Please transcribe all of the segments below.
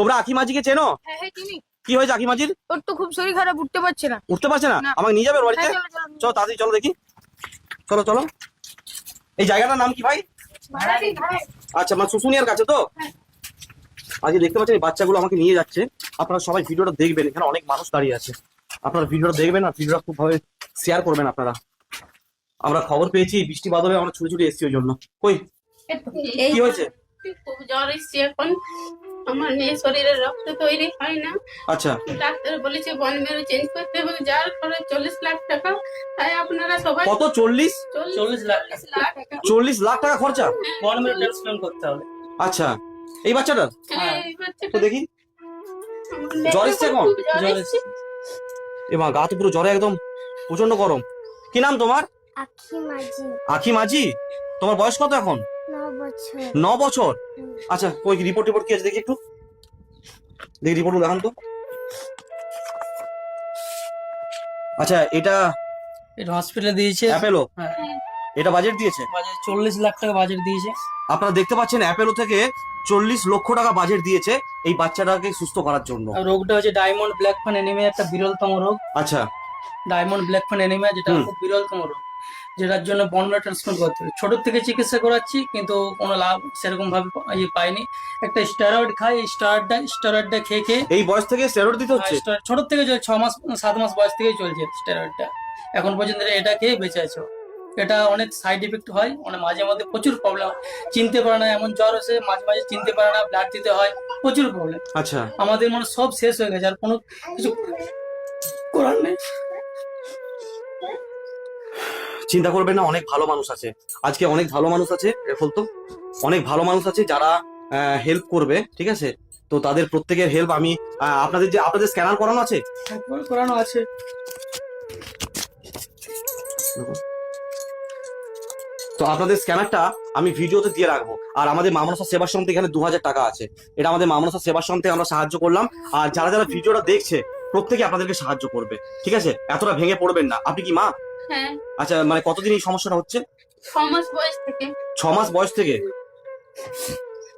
তোমরা আখি মাঝিকে চেনো? হ্যাঁ হ্যাঁ চিনি। কি হয়েছে আখি মাঝির? ওর তো খুব শরীর খারাপ, উঠতে পারছে না। উঠতে পারছে না? না। আমাকে নিয়ে যাবে ওর বাড়িতে? হ্যাঁ, চলো, চলো। চলো তাড়াতাড়ি চলো দেখি। চলো চলো। এই জায়গাটার নাম কি ভাই? আচ্ছা, আমার শুশুনিয়ার কাছে তো? আজকে দেখতে পাচ্ছেন এই বাচ্চাগুলো আমাকে নিয়ে যাচ্ছে। আপনারা সবাই ভিডিওটা দেখবেন, এখানে অনেক মানুষ দাঁড়িয়ে আছে। আপনারা ভিডিওটা দেখবেন আর ভিডিওটা খুব ভাবে শেয়ার করবেন আপনারা। আমরা খবর পেয়েছি বৃষ্টি বাদলে আমরা ছুটে ছুটে এসেছি ওই জন্য। কই কি হয়েছে? খুব জ্বর এসছে এখন। আমার মেয়ে শরীরে রক্ত তৈরি হয় না। আচ্ছা, ডাক্তার বলেছে বন মেরু চেঞ্জ করতে হবে, যার খরচ 40 লাখ টাকা। তাই আপনারা সবাই কত? 40? 40 লাখ টাকা 40 লাখ টাকা খরচা? বন মেরু ট্রান্সপ্লান্ট করতে হবে। আচ্ছা, এই বাচ্চাটার হ্যাঁ, এই বাচ্চাটা তো দেখি। আমার জ্বর এসছে এখন? খুব জ্বর জ্বর এসছে। এমা গা তো পুরো জ্বরে একদম প্রচন্ড গরম। কি নাম তোমার? আখি মাঝি। আখি মাঝি। তোমার বয়স কত এখন? 9 বছর। 9 বছর। আচ্ছা, কই রিপোর্ট কি আছে দেখি একটু। দেখি রিপোর্ট দেখান তো। আচ্ছা, এটা এটা হসপিটালে দিয়েছে। অ্যাপেলো? হ্যাঁ, এটা বাজেট দিয়েছে? বাজেট 40 লাখ টাকা বাজেট দিয়েছে। আপনারা দেখতে পাচ্ছেন অ্যাপেলো থেকে 40 লক্ষ টাকা বাজেট দিয়েছে এই বাচ্চাটাকে সুস্থ করার জন্য। আর রোগটা হচ্ছে ডায়মন্ড ব্ল্যাক ফান এনিমিয়া, একটা বিরলতম রোগ। আচ্ছা, ডায়মন্ড ব্ল্যাক ফান এনিমিয়া, যেটা হুম। খুব বিরলতম রোগ, যেটার জন্য বন মেরু ট্রান্সপ্লান্ট করতে হবে। ছোট থেকে চিকিৎসা করাচ্ছি কিন্তু কোনো লাভ সেরকম ভাবে পাইনি। একটা স্টেরয়েড খাই, এই স্টেরয়েডটা খেয়ে খেয়ে এই বয়স থেকে স্টেরয়েড দিতে হচ্ছে? ছোট থেকে 6 মাস 7 মাস বয়স থেকেই চলছে স্টেরয়েডটা। এখন পর্যন্ত এটা খেয়ে বেঁচে আছে ও। এটা অনেক সাইড এফেক্ট হয়, মানে মাঝে মধ্যে প্রচুর প্রবলেম। চিনতে পারে না, এমন জ্বর আসে মাঝে মাঝে চিনতে পারে না, ব্লাড দিতে হয়, প্রচুর প্রবলেম। আচ্ছা, আমাদের মানে সব শেষ হয়ে গেছে, আর কোনো কিছু করার নেই। চিন্তা করবেন না, অনেক ভালো মানুষ আছে আজকে, অনেক ভালো মানুষ আছে। বলতো অনেক ভালো মানুষ আছে যারা হেল্প করবে, ঠিক আছে? তো তাদের প্রত্যেকের হেল্প আমি আপনাদের স্ক্যানার করানো আছে? একবার করানো আছে। তো আপনাদের স্ক্যানারটা আমি ভিডিওতে দিয়ে রাখবো। আর আমাদের মা মনসা সেবা সমিতি এখানে 2000 টাকা আছে, এটা আমাদের মা মনসা সেবা সমিতি আমরা সাহায্য করলাম। আর যারা যারা ভিডিওটা দেখছে প্রত্যেকে আপনাদেরকে সাহায্য করবে, ঠিক আছে? এতটা ভেঙে পড়বেন না। আপনি কি মা? হ্যাঁ, আচ্ছা, মানে কতদিন এই সমস্যাটা হচ্ছে? 6 মাস বয়স থেকে। 6 মাস বয়স থেকে।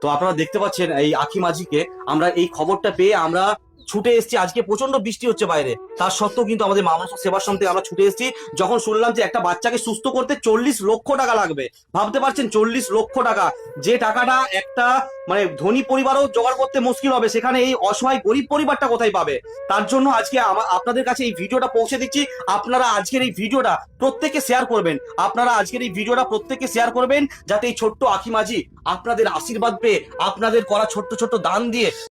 তো আপনারা দেখতে পাচ্ছেন এই আখি মাঝিকে আমরা এই খবরটা পেয়ে আমরা ছুটে এসেছি। আজকে প্রচন্ড বৃষ্টি হচ্ছে বাইরে, তার সত্ত্বেও কিন্তু আমাদের মা মনসা সেবার সমিতি আমরা ছুটে এসেছি যখন শুনলাম যে একটা বাচ্চাকে সুস্থ করতে 40 লক্ষ টাকা লাগবে। ভাবতে পারছেন 40 লক্ষ টাকা, যে টাকাটা একটা মানে ধনী পরিবারও জোগাড় করতে মুশকিল হবে, সেখানে এই অসহায় গরিব পরিবারটা কোথায় পাবে? তার জন্য আজকে আপনাদের কাছে এই ভিডিওটা পৌঁছে দিচ্ছি। আপনারা আজকের এই ভিডিওটা প্রত্যেককে শেয়ার করবেন। আপনারা আজকের এই ভিডিওটা প্রত্যেককে শেয়ার করবেন, যাতে এই ছোট্ট আখি মাঝি আপনাদের আশীর্বাদ পেয়ে, আপনাদের করা ছোট্ট ছোট্ট দান দিয়ে